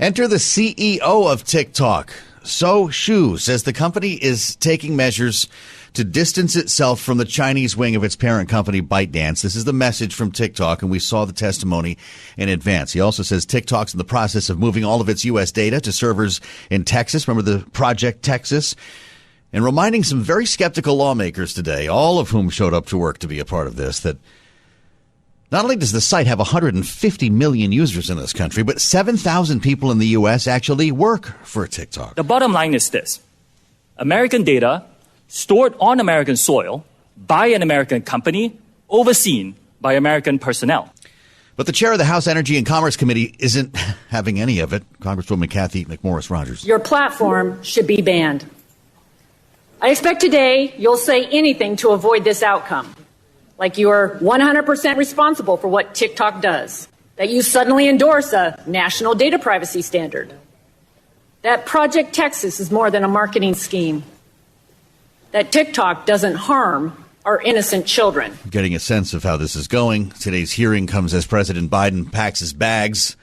Enter the CEO of TikTok. So Shu says the company is taking measures to distance itself from the Chinese wing of its parent company, ByteDance. This is the message from TikTok, and we saw the testimony in advance. He also says TikTok's in the process of moving all of its U.S. data to servers in Texas. Remember the Project Texas? And reminding some very skeptical lawmakers today, all of whom showed up to work to be a part of this, that not only does the site have 150 million users in this country, but 7,000 people in the U.S. actually work for TikTok. The bottom line is this. American data stored on American soil by an American company, overseen by American personnel. But the chair of the House Energy and Commerce Committee isn't having any of it. Congresswoman Cathy McMorris Rodgers. Your platform should be banned. I expect today you'll say anything to avoid this outcome. Like you're 100% responsible for what TikTok does. That you suddenly endorse a national data privacy standard. That Project Texas is more than a marketing scheme. That TikTok doesn't harm our innocent children. Getting a sense of how this is going. Today's hearing comes as President Biden packs his bags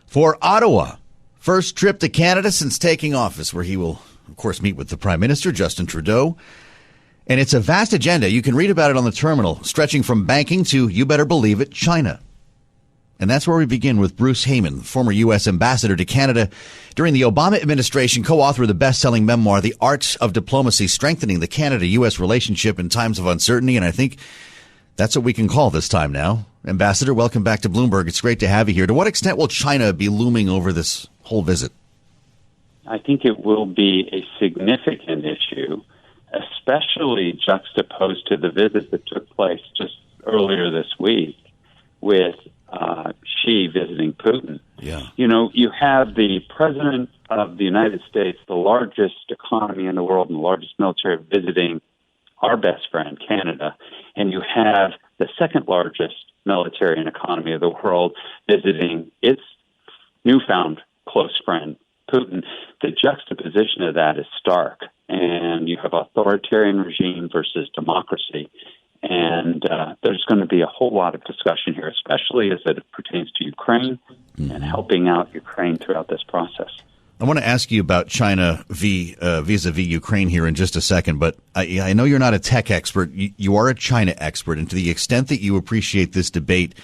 for Ottawa. First trip to Canada since taking office, where he will, of course, meet with the Prime Minister, Justin Trudeau. And it's a vast agenda. You can read about it on the terminal, stretching from banking to, you better believe it, China. And that's where we begin with Bruce Heyman, former U.S. ambassador to Canada during the Obama administration, co-author of the best-selling memoir, The Art of Diplomacy, Strengthening the Canada-U.S. Relationship in Times of Uncertainty. And I think that's what we can call this time now. Ambassador, welcome back to Bloomberg. It's great to have you here. To what extent will China be looming over this whole visit? I think it will be a significant issue, especially juxtaposed to the visit that took place just earlier this week with Xi visiting Putin. Yeah. You know, you have the president of the United States, the largest economy in the world and the largest military, visiting our best friend, Canada, and you have the second largest military and economy of the world visiting its newfound close friend, Putin. The juxtaposition of that is stark, and you have authoritarian regime versus democracy. And there's going to be a whole lot of discussion here, especially as it pertains to Ukraine and helping out Ukraine throughout this process. I want to ask you about China vis-a-vis Ukraine here in just a second, but I know you're not a tech expert. You are a China expert, and to the extent that you appreciate this debate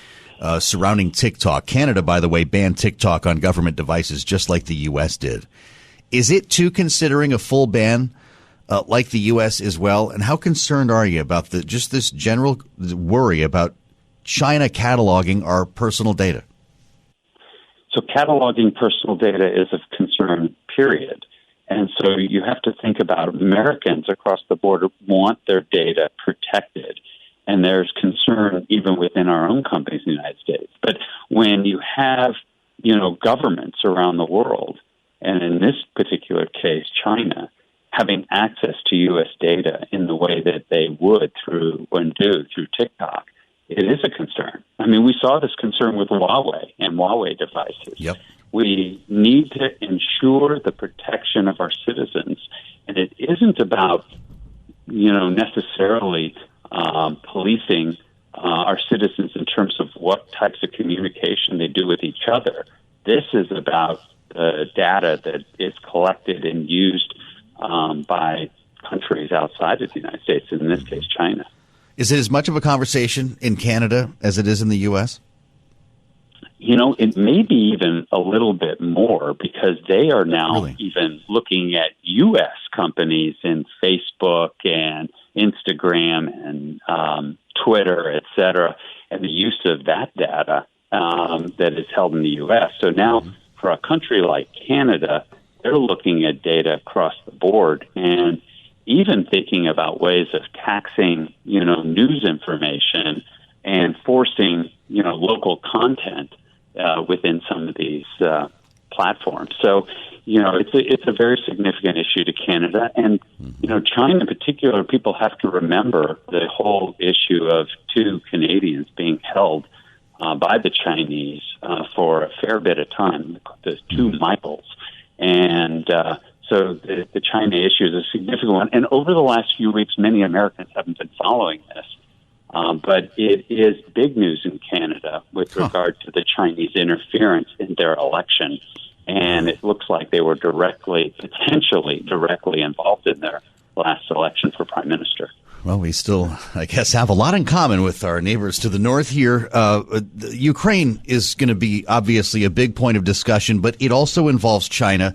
surrounding TikTok, Canada, by the way, banned TikTok on government devices just like the U.S. did. Is it too considering a full ban like the U.S. as well? And how concerned are you about just this general worry about China cataloging our personal data? So cataloging personal data is of concern, period. And so you have to think about Americans across the border want their data protected. And there's concern even within our own companies in the United States. But when you have, governments around the world, and in this particular case, China, having access to U.S. data in the way that they would through TikTok, it is a concern. I mean, we saw this concern with Huawei and Huawei devices. Yep. We need to ensure the protection of our citizens, and it isn't about, necessarily policing our citizens in terms of what types of communication they do with each other. This is about the data that is collected and used by countries outside of the United States, in this case, China. Is it as much of a conversation in Canada as it is in the U.S.? It may be even a little bit more, because they are now even looking at U.S. companies in Facebook and Instagram and Twitter, et cetera, and the use of that data that is held in the U.S. So now for a country like Canada, they're looking at data across the board and even thinking about ways of taxing, news information and forcing, local content within some of these platforms. So, it's a very significant issue to Canada. And, China in particular, people have to remember the whole issue of two Canadians being held by the Chinese for a fair bit of time, the two Michaels. And so the China issue is a significant one. And over the last few weeks, many Americans haven't been following this. But it is big news in Canada with regard to the Chinese interference in their election. and it looks like they were potentially directly involved in their last election for prime minister. Well, we still, I guess, have a lot in common with our neighbors to the north here. Ukraine is going to be obviously a big point of discussion, but it also involves China.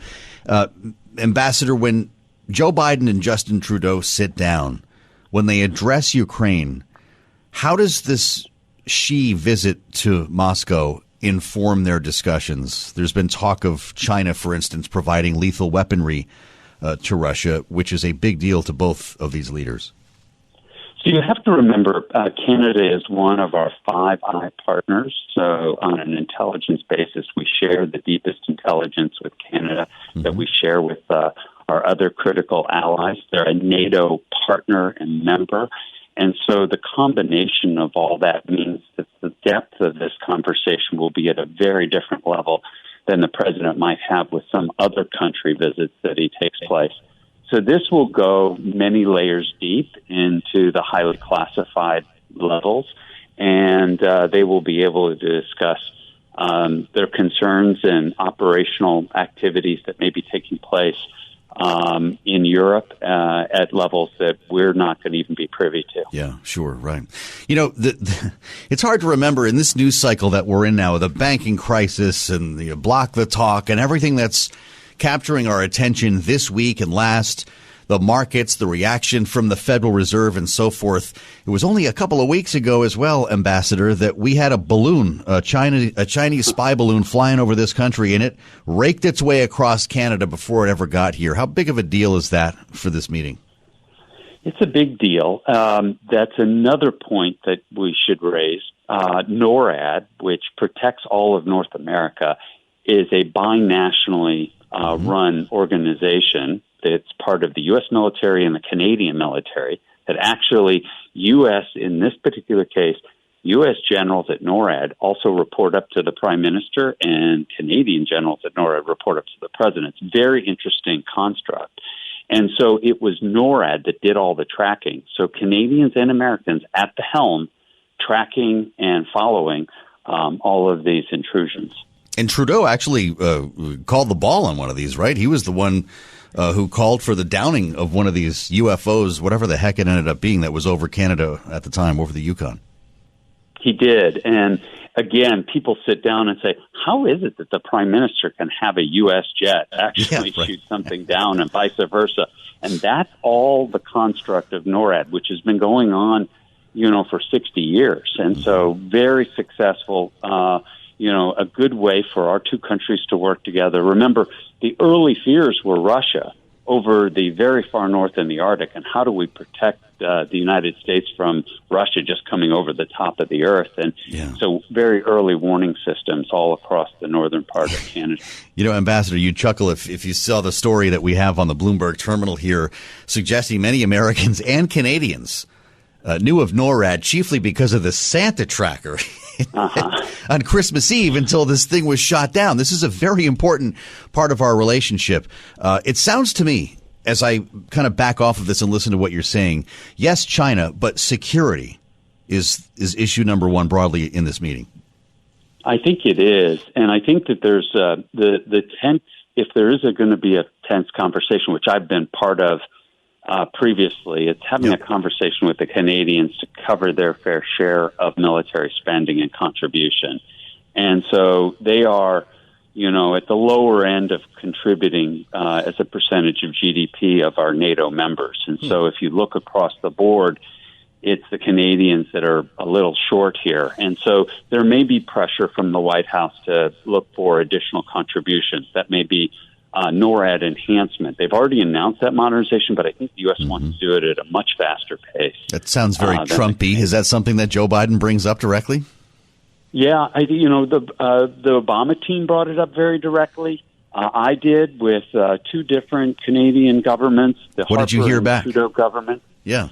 Ambassador, when Joe Biden and Justin Trudeau sit down, when they address Ukraine, how does this Xi visit to Moscow inform their discussions? There's been talk of China, for instance, providing lethal weaponry to Russia, which is a big deal to both of these leaders. So you have to remember, Canada is one of our Five Eye partners. So on an intelligence basis, we share the deepest intelligence with Canada that we share with our other critical allies. They're a NATO partner and member. And so the combination of all that means that the depth of this conversation will be at a very different level than the president might have with some other country visits that he takes place. So this will go many layers deep into the highly classified levels, and they will be able to discuss their concerns and operational activities that may be taking place in Europe at levels that we're not going to even be privy to. Yeah, sure, right. You know, it's hard to remember in this news cycle that we're in now, the banking crisis and the block the talk and everything that's capturing our attention this week and last, the markets, the reaction from the Federal Reserve and so forth. It was only a couple of weeks ago as well, Ambassador, that we had a balloon, a Chinese spy balloon flying over this country, and it raked its way across Canada before it ever got here. How big of a deal is that for this meeting? It's a big deal. That's another point that we should raise. NORAD, which protects all of North America, is a binationally run organization that's part of the U.S. military and the Canadian military, that actually U.S., in this particular case, U.S. generals at NORAD also report up to the prime minister, and Canadian generals at NORAD report up to the president. It's a very interesting construct. And so it was NORAD that did all the tracking. So Canadians and Americans at the helm tracking and following all of these intrusions. And Trudeau actually called the ball on one of these, right? He was the one who called for the downing of one of these UFOs, whatever the heck it ended up being, that was over Canada at the time, over the Yukon. He did. And again, people sit down and say, how is it that the prime minister can have a U.S. jet actually shoot something down and vice versa? And that's all the construct of NORAD, which has been going on, for 60 years. And so very successful, a good way for our two countries to work together. Remember, the early fears were Russia over the very far north in the Arctic, and how do we protect the United States from Russia just coming over the top of the earth? And so very early warning systems all across the northern part of Canada. Ambassador, you'd chuckle if you saw the story that we have on the Bloomberg terminal here, suggesting many Americans and Canadians knew of NORAD chiefly because of the Santa tracker on Christmas Eve until this thing was shot down. This is a very important part of our relationship. It sounds to me, as I kind of back off of this and listen to what you're saying, yes, China, but security is issue number one broadly in this meeting. I think it is. And I think that there's the tense, if there is going to be a tense conversation, which I've been part of previously, it's having a conversation with the Canadians to cover their fair share of military spending and contribution. And so they are, at the lower end of contributing as a percentage of GDP of our NATO members. And so if you look across the board, it's the Canadians that are a little short here. And so there may be pressure from the White House to look for additional contributions. That may be NORAD enhancement. They've already announced that modernization, but I think the U.S. wants to do it at a much faster pace. That sounds very Trumpy. Is that something that Joe Biden brings up directly? Yeah, the Obama team brought it up very directly. I did with two different Canadian governments. What did you hear back? Trudeau government. Yeah.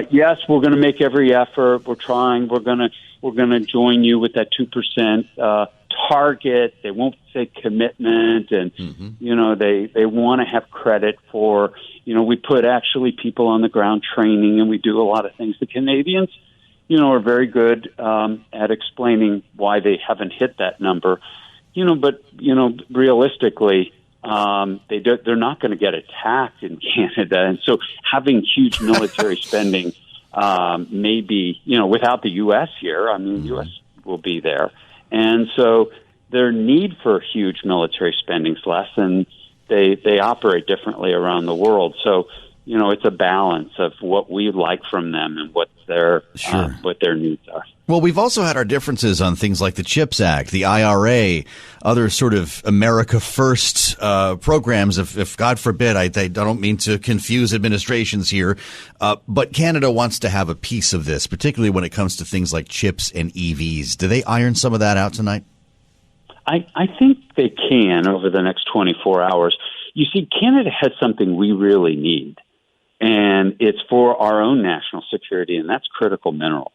Yes, we're going to make every effort. We're trying. We're going to join you with that 2% target. They won't say commitment, and they want to have credit for. We put actually people on the ground training, and we do a lot of things. The Canadians, are very good at explaining why they haven't hit that number. realistically, they're not going to get attacked in Canada, and so having huge military spending, maybe without the U.S. here, I mean, the U.S. will be there, and so their need for huge military spending is less, and they operate differently around the world. So, it's a balance of what we like from them and what their needs are. Well, we've also had our differences on things like the CHIPS Act, the IRA, other sort of America First programs. If God forbid, I don't mean to confuse administrations here, but Canada wants to have a piece of this, particularly when it comes to things like chips and EVs. Do they iron some of that out tonight? I think they can over the next 24 hours. You see, Canada has something we really need, and it's for our own national security, and that's critical minerals.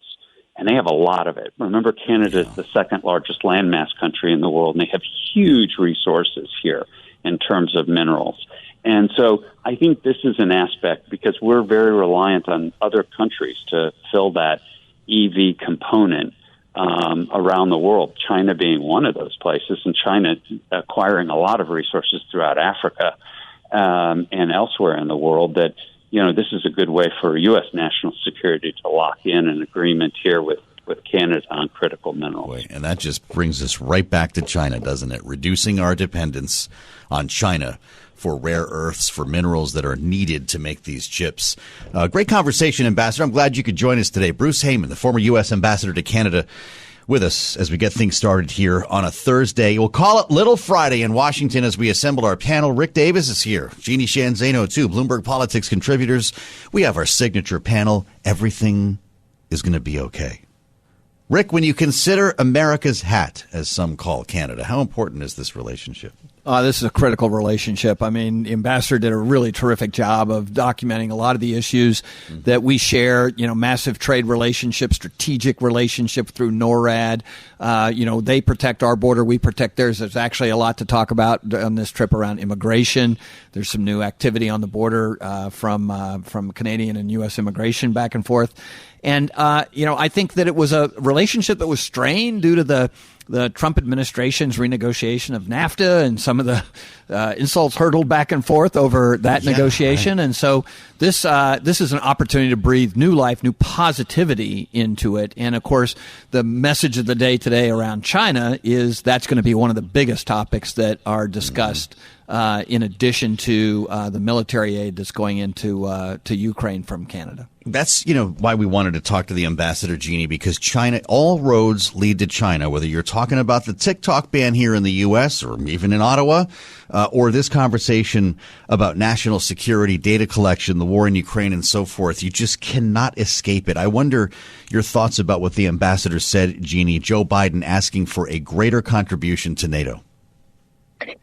And they have a lot of it. Remember, Canada is the second largest landmass country in the world, and they have huge resources here in terms of minerals. And so I think this is an aspect because we're very reliant on other countries to fill that EV component around the world, China being one of those places, and China acquiring a lot of resources throughout Africa and elsewhere in the world that, this is a good way for U.S. national security to lock in an agreement here with Canada on critical minerals. Boy, and that just brings us right back to China, doesn't it? Reducing our dependence on China for rare earths, for minerals that are needed to make these chips. Great conversation, Ambassador. I'm glad you could join us today. Bruce Heyman, the former U.S. Ambassador to Canada, with us as we get things started here on a Thursday. We'll call it Little Friday in Washington as we assemble our panel. Rick Davis is here. Jeannie Sheehan Zaino, too. Bloomberg Politics contributors. We have our signature panel. Everything is going to be okay. Rick, when you consider America's hat, as some call Canada, how important is this relationship? This is a critical relationship. I mean, the ambassador did a really terrific job of documenting a lot of the issues that we share, massive trade relationship, strategic relationship through NORAD. They protect our border. We protect theirs. There's actually a lot to talk about on this trip around immigration. There's some new activity on the border from Canadian and U.S. immigration back and forth. And, I think that it was a relationship that was strained due to the Trump administration's renegotiation of NAFTA and some of the insults hurtled back and forth over that negotiation. Right. And so this is an opportunity to breathe new life, new positivity into it. And, of course, the message of the day today around China is that's going to be one of the biggest topics that are discussed in addition to the military aid that's going into to Ukraine from Canada. That's, why we wanted to talk to the ambassador, Jeannie, because China, all roads lead to China, whether you're talking about the TikTok ban here in the U.S. or even in Ottawa, or this conversation about national security, data collection, the war in Ukraine and so forth. You just cannot escape it. I wonder your thoughts about what the ambassador said, Jeannie, Joe Biden asking for a greater contribution to NATO.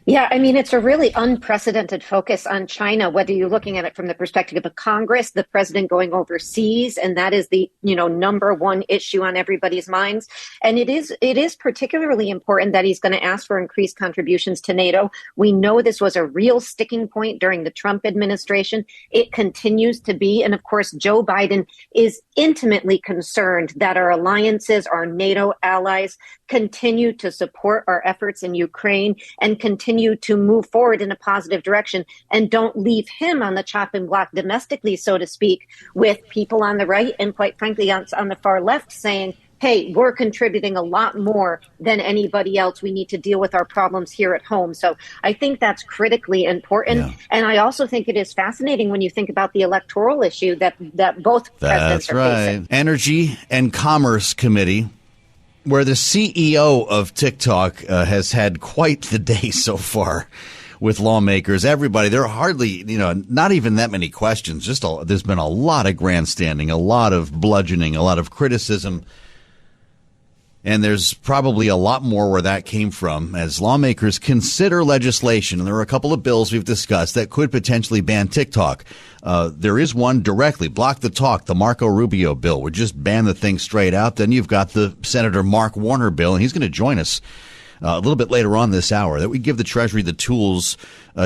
Yeah, I mean, it's a really unprecedented focus on China, whether you're looking at it from the perspective of Congress, the president going overseas, and that is the, number one issue on everybody's minds. And it is particularly important that he's going to ask for increased contributions to NATO. We know this was a real sticking point during the Trump administration. It continues to be. And of course, Joe Biden is intimately concerned that our alliances, our NATO allies, continue to support our efforts in Ukraine and continue to move forward in a positive direction and don't leave him on the chopping block domestically, so to speak, with people on the right and quite frankly on the far left saying, hey, we're contributing a lot more than anybody else. We need to deal with our problems here at home. So I think that's critically important. Yeah. And I also think it is fascinating when you think about the electoral issue that both presidents are facing. Energy and Commerce Committee, where the CEO of TikTok has had quite the day so far with lawmakers. Everybody, there are hardly, not even that many questions. There's been a lot of grandstanding, a lot of bludgeoning, a lot of criticism. And there's probably a lot more where that came from as lawmakers consider legislation. And there are a couple of bills we've discussed that could potentially ban TikTok. There is one directly, Block the Talk, the Marco Rubio bill would just ban the thing straight out. Then you've got the Senator Mark Warner bill, and he's going to join us a little bit later on this hour, that we give the Treasury the tools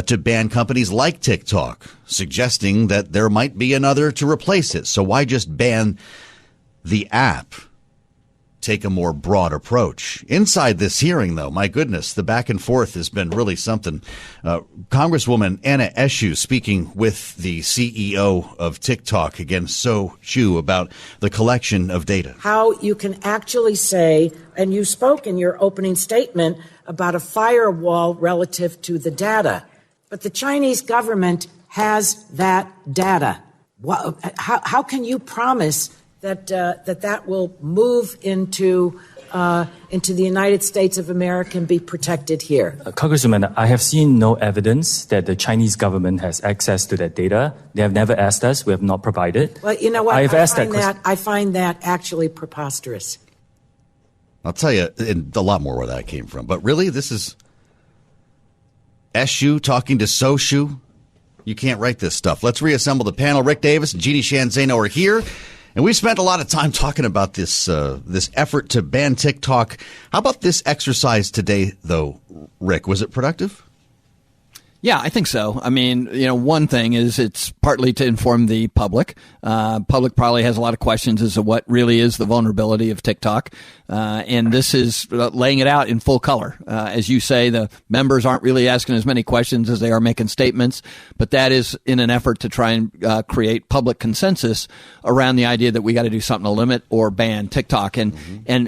to ban companies like TikTok, suggesting that there might be another to replace it. So why just ban the app? take a more broad approach. Inside this hearing, though, my goodness, the back and forth has been really something. Congresswoman Anna Eshoo speaking with the CEO of TikTok, again, So Chu, about the collection of data. How you can actually say, and you spoke in your opening statement about a firewall relative to the data, but the Chinese government has that data. How can you promise that will move into the United States of America and be protected here? Congresswoman, I have seen no evidence that the Chinese government has access to that data. They have never asked us. We have not provided. Well, you know what? I find that actually preposterous. I'll tell you a lot more where that came from. But really, this is Eshoo talking to So Chu. You can't write this stuff. Let's reassemble the panel. Rick Davis and Jeannie Sheehan Zaino are here. And we spent a lot of time talking about this effort to ban TikTok. How about this exercise today, though, Rick? Was it productive? Yeah, I think so. I mean, one thing is it's partly to inform the public. Public probably has a lot of questions as to what really is the vulnerability of TikTok. And this is laying it out in full color. As you say, the members aren't really asking as many questions as they are making statements, but that is in an effort to try and create public consensus around the idea that we got to do something to limit or ban TikTok. And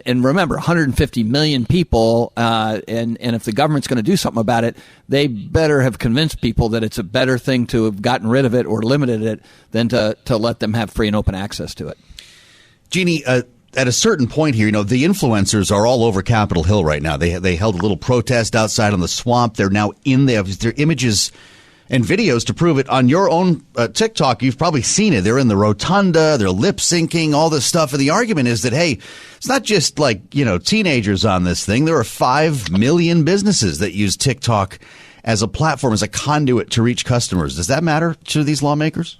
remember, 150 million people, and if the government's going to do something about it, they better have convinced people that it's a better thing to have gotten rid of it or limited it than to let them have free and open access to it. Jeannie, at a certain point here, the influencers are all over Capitol Hill right now. They held a little protest outside on the swamp. They're now in there. Their images and videos to prove it. On your own TikTok, you've probably seen it. They're in the rotunda. They're lip syncing, all this stuff. And the argument is that, hey, it's not just like, teenagers on this thing. There are 5 million businesses that use TikTok as a platform, as a conduit to reach customers. Does that matter to these lawmakers?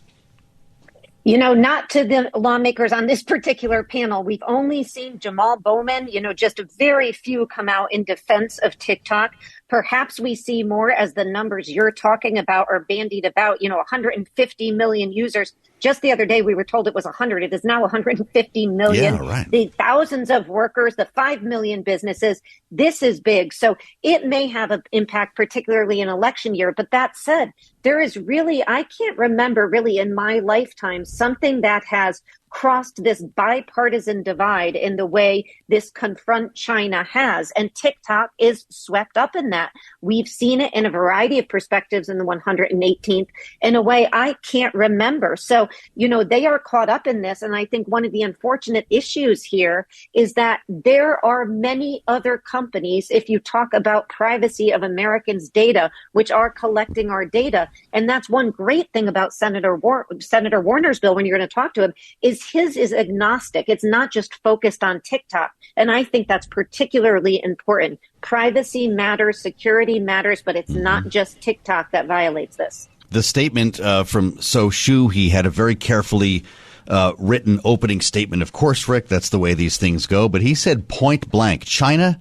Not to the lawmakers on this particular panel. We've only seen Jamal Bowman, just a very few come out in defense of TikTok. Perhaps we see more as the numbers you're talking about are bandied about, 150 million users. Just the other day, we were told it was 100. It is now 150 million. Yeah, right. The thousands of workers, the 5 million businesses. This is big. So it may have an impact, particularly in election year. But that said, there is really, I can't remember really in my lifetime, something that has crossed this bipartisan divide in the way this Confront China has. And TikTok is swept up in that. We've seen it in a variety of perspectives in the 118th in a way I can't remember. So, they are caught up in this. And I think one of the unfortunate issues here is that there are many other companies, if you talk about privacy of Americans' data, which are collecting our data. And that's one great thing about Senator Warner's bill when you're going to talk to him is his is agnostic. It's not just focused on TikTok. And I think that's particularly important. Privacy matters, security matters, but it's not just TikTok that violates this. The statement from So Chu, he had a very carefully written opening statement. Of course, Rick, that's the way these things go. But he said point blank, China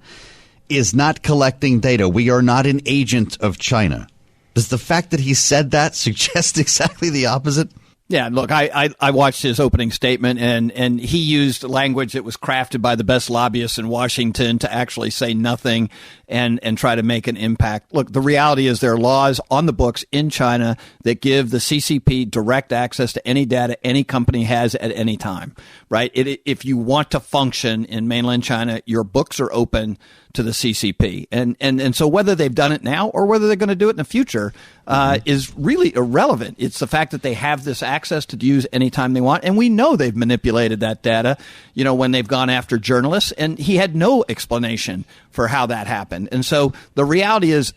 is not collecting data. We are not an agent of China. Does the fact that he said that suggest exactly the opposite? Yeah, look, I watched his opening statement, and he used language that was crafted by the best lobbyists in Washington to actually say nothing and try to make an impact. Look, the reality is there are laws on the books in China that give the CCP direct access to any data any company has at any time, right? If you want to function in mainland China, your books are open to the CCP. And so whether they've done it now or whether they're going to do it in the future is really irrelevant. It's the fact that they have this access to use anytime they want. And we know they've manipulated that data, when they've gone after journalists. And he had no explanation for how that happened. And so the reality is,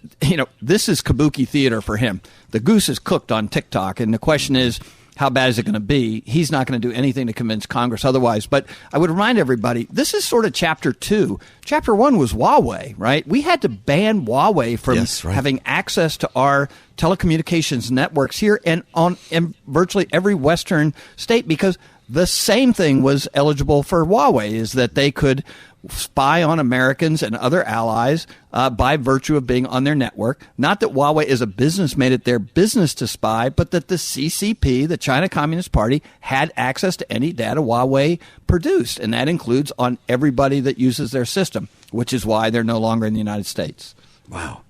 this is kabuki theater for him. The goose is cooked on TikTok. And the question is, how bad is it going to be? He's not going to do anything to convince Congress otherwise. But I would remind everybody, this is sort of chapter 2. Chapter 1 was Huawei, right? We had to ban Huawei from having access to our telecommunications networks here and in virtually every Western state because The same thing was eligible for Huawei, is that they could spy on Americans and other allies by virtue of being on their network. Not that Huawei as a business made it their business to spy, but that the CCP, the China Communist Party, had access to any data Huawei produced. And that includes on everybody that uses their system, which is why they're no longer in the United States. Wow.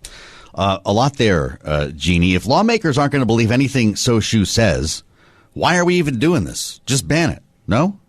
A lot there, Jeannie. If lawmakers aren't going to believe anything Soshu says, why are we even doing this? Just ban it. No?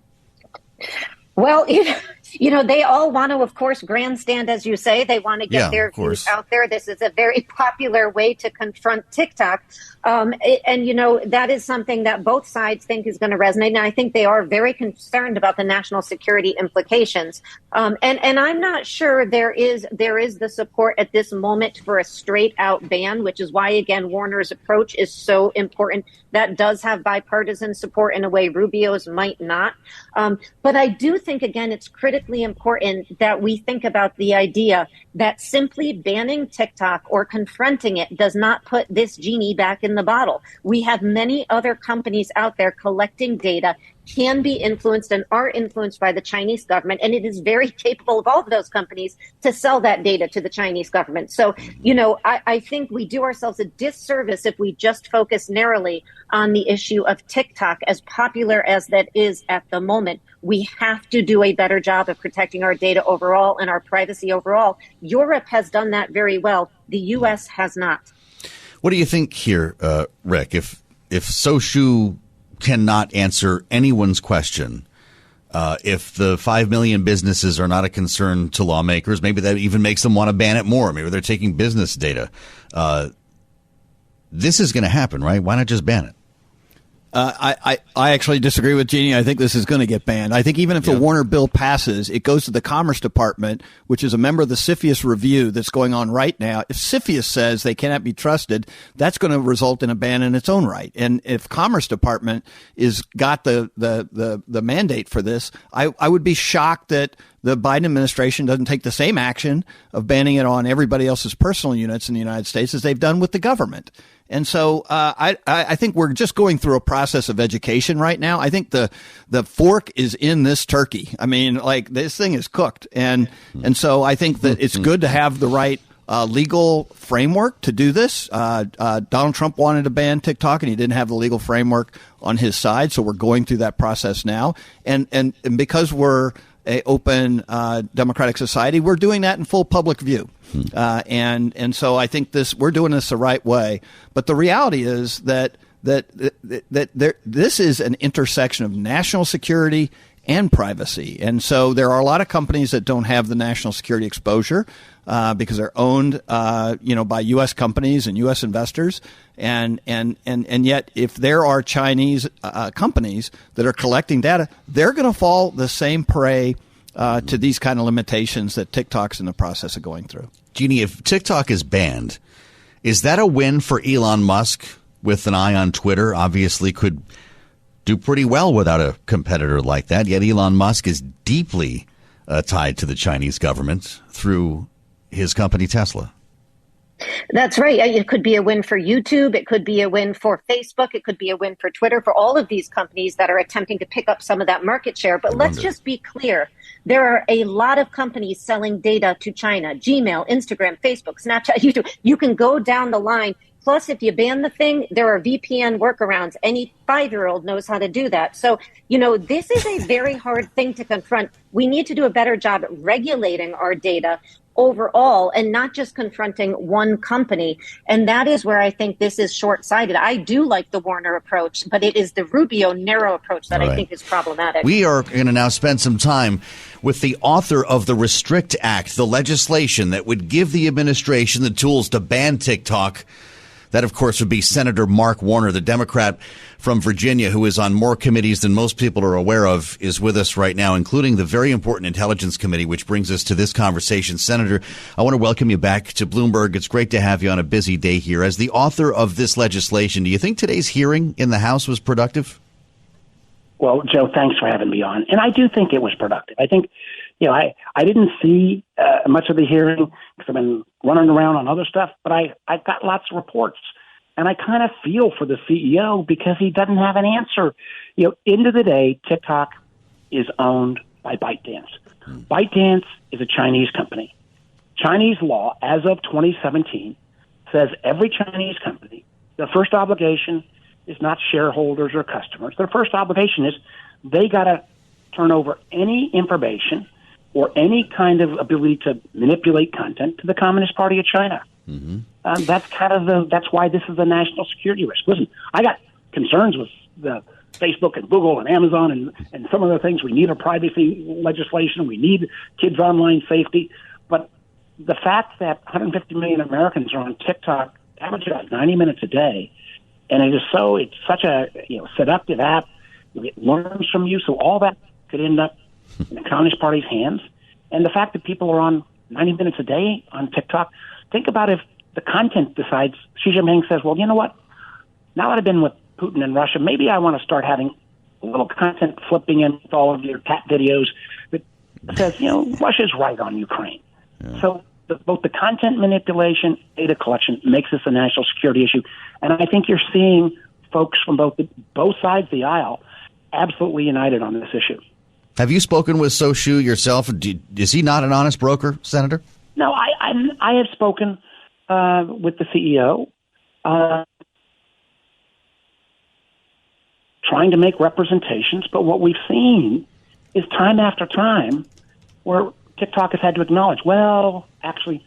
Well, you know, they all want to, of course, grandstand, as you say. They want to get their views out there. This is a very popular way to confront TikTok. And, you know, that is something that both sides think is going to resonate. And I think they are very concerned about the national security implications. And I'm not sure there is the support at this moment for a straight out ban, which is why, again, Warner's approach is so important. That does have bipartisan support in a way Rubio's might not. But I do think, again, it's critically important that we think about the idea that simply banning TikTok or confronting it does not put this genie back in the bottle. We have many other companies out there collecting data, can be influenced and are influenced by the Chinese government. And it is very capable of all of those companies to sell that data to the Chinese government. So, you know, I think we do ourselves a disservice if we just focus narrowly on the issue of TikTok, as popular as that is at the moment. We have to do a better job of protecting our data overall and our privacy overall. Europe has done that very well. The U.S. has not. What do you think here, Rick? If Soshu cannot answer anyone's question, if the 5 million businesses are not a concern to lawmakers, maybe that even makes them want to ban it more. Maybe they're taking business data. This is going to happen, right? Why not just ban it? I actually disagree with Jeannie. I think this is going to get banned. I think even if the Warner bill passes, it goes to the Commerce Department, which is a member of the CFIUS review that's going on right now. If CFIUS says they cannot be trusted, that's going to result in a ban in its own right. And if Commerce Department is got the mandate for this, I would be shocked that the Biden administration doesn't take the same action of banning it on everybody else's personal units in the United States as they've done with the government. And so I think we're just going through a process of education right now. I think the fork is in this turkey. I mean, like, this thing is cooked. And so I think that it's good to have the right legal framework to do this. Donald Trump wanted to ban TikTok, and he didn't have the legal framework on his side. So we're going through that process now. And because we're a open democratic society, we're doing that in full public view. And so I think we're doing this the right way. But the reality is that this is an intersection of national security and privacy. And so there are a lot of companies that don't have the national security exposure because they're owned by U.S. companies and U.S. investors. And yet, if there are Chinese companies that are collecting data, they're going to fall the same prey to these kind of limitations that TikTok's in the process of going through. Jeannie, if TikTok is banned, is that a win for Elon Musk with an eye on Twitter? Obviously could do pretty well without a competitor like that. Yet Elon Musk is deeply tied to the Chinese government through his company Tesla. That's right. It could be a win for YouTube. It could be a win for Facebook. It could be a win for Twitter, for all of these companies that are attempting to pick up some of that market share. But let's just be clear. There are a lot of companies selling data to China: Gmail, Instagram, Facebook, Snapchat, YouTube. You can go down the line. Plus, if you ban the thing, there are VPN workarounds. Any 5-year-old knows how to do that. So, this is a very hard thing to confront. We need to do a better job at regulating our data overall and not just confronting one company. And that is where I think this is short-sighted. I do like the Warner approach, but it is the Rubio narrow approach that I think is problematic. We are going to now spend some time with the author of the Restrict Act, the legislation that would give the administration the tools to ban TikTok. That, of course, would be Senator Mark Warner, the Democrat from Virginia, who is on more committees than most people are aware of, is with us right now, including the very important Intelligence Committee, which brings us to this conversation. Senator, I want to welcome you back to Bloomberg. It's great to have you on a busy day here. As the author of this legislation, do you think today's hearing in the House was productive? Well, Joe, thanks for having me on. And I do think it was productive. I think, I didn't see much of the hearing because I've been running around on other stuff, but I got lots of reports. And I kind of feel for the CEO because he doesn't have an answer. End of the day, TikTok is owned by ByteDance. ByteDance is a Chinese company. Chinese law, as of 2017, says every Chinese company, their first obligation is not shareholders or customers. Their first obligation is they got to turn over any information or any kind of ability to manipulate content to the Communist Party of China. Mm-hmm. That's why this is a national security risk. Listen, I got concerns with the Facebook and Google and Amazon and some of the things. We need a privacy legislation. We need kids' online safety. But the fact that 150 million Americans are on TikTok, average about 90 minutes a day, and it's such a seductive app. It learns from you, so all that could end up in the Communist Party's hands. And the fact that people are on 90 minutes a day on TikTok, think about if the content decides, Xi Jinping says, well, you know what? Now that I've been with Putin in Russia, maybe I want to start having a little content flipping in with all of your cat videos that says, Russia's right on Ukraine. Yeah. So both the content manipulation, data collection makes this a national security issue. And I think you're seeing folks from both sides of the aisle absolutely united on this issue. Have you spoken with Soshu yourself? Is he not an honest broker, Senator? No, I have spoken with the CEO, trying to make representations. But what we've seen is time after time where TikTok has had to acknowledge, well, actually,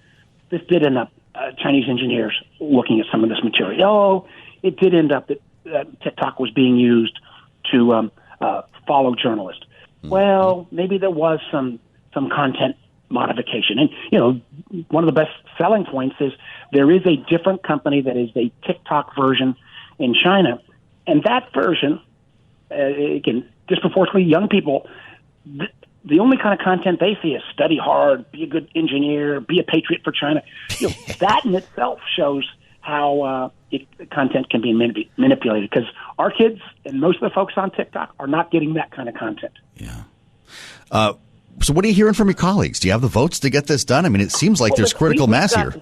this did end up Chinese engineers looking at some of this material. It did end up that TikTok was being used to follow journalists. Mm-hmm. Well, maybe there was some content modification. And, one of the best selling points is there is a different company that is a TikTok version in China. And that version, again, disproportionately young people, the only kind of content they see is study hard, be a good engineer, be a patriot for China. That in itself shows how content can be manipulated, because our kids and most of the folks on TikTok are not getting that kind of content. Yeah. So what are you hearing from your colleagues? Do you have the votes to get this done? I mean, it seems like there's critical mass here.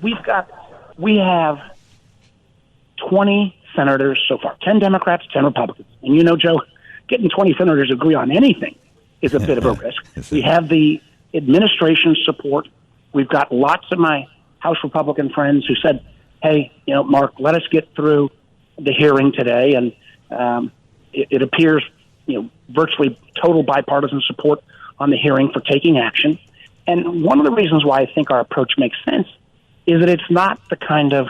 We have 20 senators so far, 10 Democrats, 10 Republicans. And Joe, getting 20 senators to agree on anything is a bit of a risk. We have the administration's support. We've got lots of my House Republican friends who said, hey, Mark, let us get through the hearing today. And it appears, virtually total bipartisan support on the hearing for taking action. And one of the reasons why I think our approach makes sense is that it's not the kind of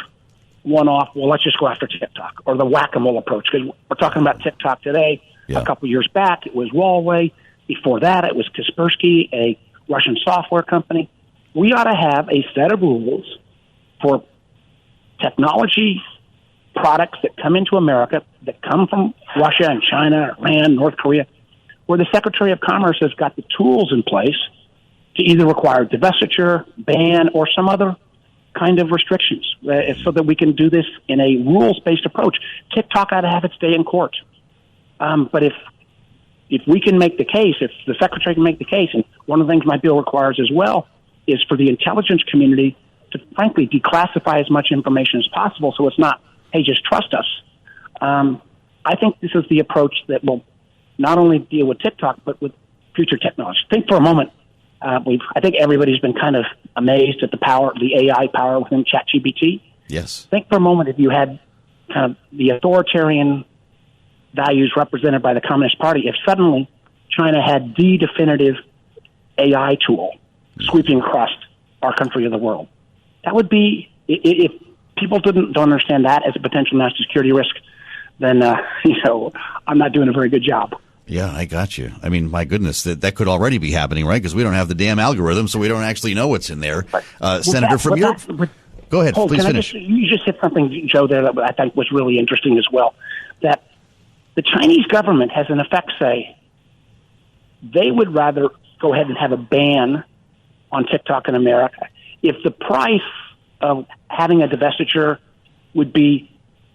one-off, well, let's just go after TikTok, or the whack-a-mole approach. Because we're talking about TikTok today. Yeah. A couple years back, it was Huawei. Before that, it was Kaspersky, a Russian software company. We ought to have a set of rules for technology products that come into America, that come from Russia and China, Iran, North Korea, where the Secretary of Commerce has got the tools in place to either require divestiture, ban, or some other kind of restrictions, so that we can do this in a rules-based approach. TikTok ought to have its day in court. But if we can make the case, if the Secretary can make the case, and one of the things my bill requires as well is for the intelligence community to, frankly, declassify as much information as possible, so it's not, hey, just trust us. I think this is the approach that will not only deal with TikTok, but with future technology. Think for a moment. I think everybody's been kind of amazed at the AI power within ChatGPT. Yes. Think for a moment if you had kind of the authoritarian values represented by the Communist Party, if suddenly China had the definitive AI tool sweeping across our country or the world. That would be, if people don't understand that as a potential national security risk, then, I'm not doing a very good job. Yeah, I got you. I mean, my goodness, that could already be happening, right? Because we don't have the damn algorithm, so we don't actually know what's in there. Senator, from your... Go ahead, please finish. You just hit something, Joe, there that I think was really interesting as well, that the Chinese government has in effect say they would rather go ahead and have a ban on TikTok in America if the price of having a divestiture would be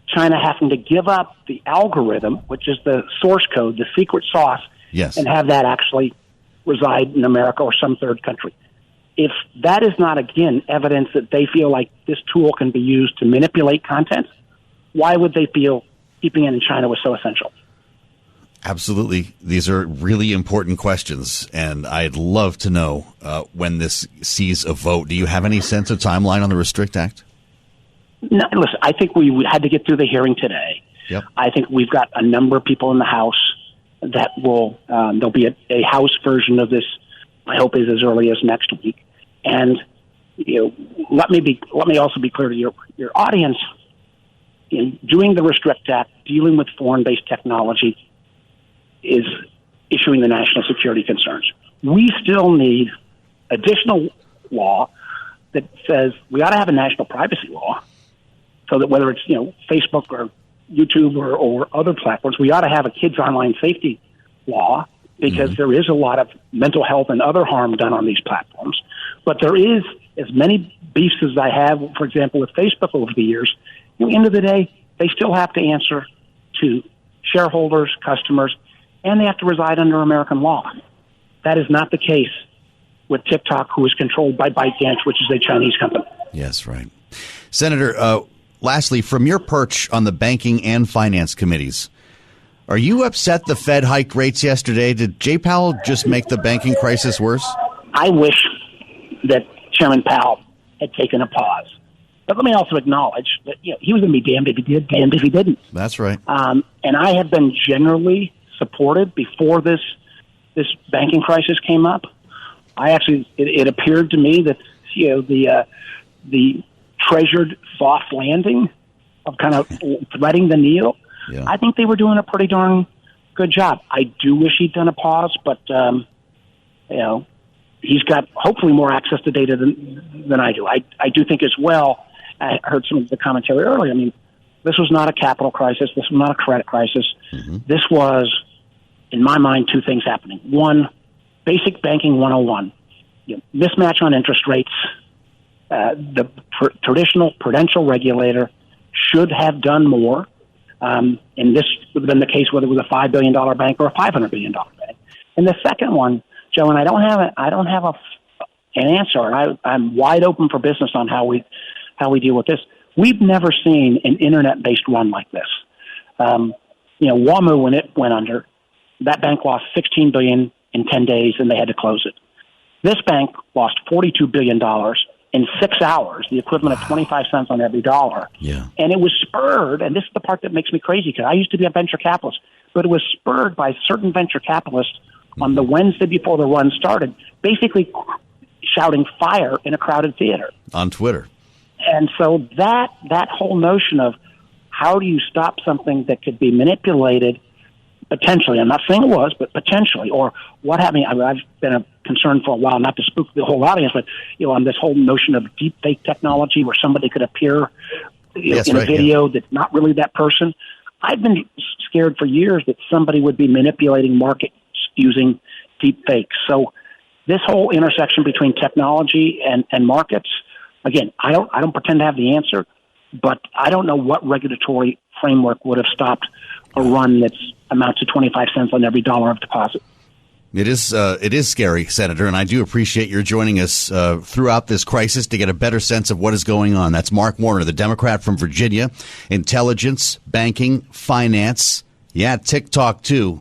China having to give up the algorithm, which is the source code, the secret sauce, yes, and have that actually reside in America or some third country. If that is not, again, evidence that they feel like this tool can be used to manipulate content, why would they feel keeping it in China was so essential? Absolutely. These are really important questions, and I'd love to know when this sees a vote. Do you have any sense of timeline on the Restrict Act? No, listen, I think we had to get through the hearing today. Yep. I think we've got a number of people in the House that will, there'll be a House version of this, I hope is as early as next week. And, let me also be clear to your audience, in doing the Restrict Act, dealing with foreign-based technology, is issuing the national security concerns. We still need additional law that says we ought to have a national privacy law, so that whether it's Facebook or YouTube or other platforms, we ought to have a kids online safety law, because there is a lot of mental health and other harm done on these platforms. But there is as many beefs as I have, for example, with Facebook over the years. At the end of the day, they still have to answer to shareholders, customers, and they have to reside under American law. That is not the case with TikTok, who is controlled by ByteDance, which is a Chinese company. Yes, right. Senator, lastly, from your perch on the banking and finance committees, are you upset the Fed hiked rates yesterday? Did Jay Powell just make the banking crisis worse? I wish that Chairman Powell had taken a pause. But let me also acknowledge that he was going to be damned if he did, damned if he didn't. That's right. And I have been generally supported before this banking crisis came up. It appeared to me that the treasured soft landing of kind of threading the needle. Yeah. I think they were doing a pretty darn good job. I do wish he'd done a pause, but he's got hopefully more access to data than I do. I do think as well. I heard some of the commentary earlier. I mean, this was not a capital crisis. This was not a credit crisis. Mm-hmm. This was, in my mind, two things happening. One, basic banking 101. Mismatch on interest rates. The traditional prudential regulator should have done more. And this would have been the case whether it was a $5 billion bank or a $500 billion bank. And the second one, Joe, and I don't have an answer. And I'm wide open for business on how we deal with this. We've never seen an internet-based run like this. WAMU, when it went under, that bank lost $16 billion in 10 days, and they had to close it. This bank lost $42 billion in 6 hours, the equivalent of 25 cents on every dollar. Yeah. And it was spurred, and this is the part that makes me crazy, because I used to be a venture capitalist, but it was spurred by certain venture capitalists on the Wednesday before the run started, basically shouting fire in a crowded theater. On Twitter. And so that whole notion of how do you stop something that could be manipulated potentially, I'm not saying it was, but potentially, or what happened, I've been a concern for a while, not to spook the whole audience, but on this whole notion of deep fake technology where somebody could appear in a video that's not really that person. I've been scared for years that somebody would be manipulating markets using deep fakes. So this whole intersection between technology and markets, again, I don't pretend to have the answer, but I don't know what regulatory framework would have stopped a run that's amounts to 25 cents on every dollar of deposit. It is scary, Senator, and I do appreciate your joining us throughout this crisis to get a better sense of what is going on. That's Mark Warner, the Democrat from Virginia, intelligence, banking, finance, TikTok too.